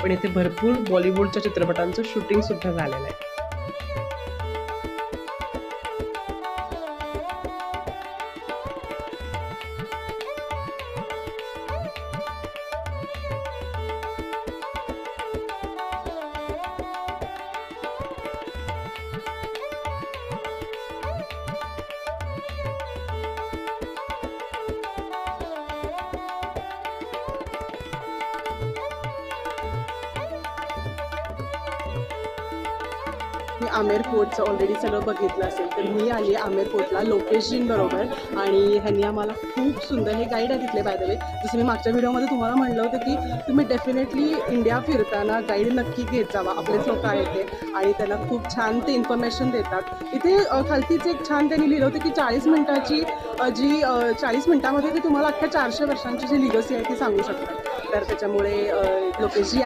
पण इथे भरपूर बॉलिवूडच्या चित्रपटांचं शूटिंगसुद्धा झालेलं आहे. मी आमेर फोर्टचं ऑलरेडी सगळं बघितलं असेल, तर मी आली आमेर फोर्टला लोकेशजींबरोबर आणि ह्यांनी आम्हाला खूप सुंदर हे गाईड आहे तिथले बाय द वे. जसं मी मागच्या व्हिडिओमध्ये तुम्हाला म्हणलं होतं की तुम्ही डेफिनेटली इंडिया फिरताना गाईड नक्की घेत जावा. आपलेच लोक आहेत ते आणि त्यांना खूप छान ते इन्फॉर्मेशन देतात. इथे खालतीच एक छान त्यांनी लिहिलं होतं की 40 मिनिटाची 40 मिनिटामध्ये ते तुम्हाला अख्ख्या 400 वर्षांची जी लिगसी आहे ती सांगू शकतात. तर त्याच्यामुळे लोकेशजी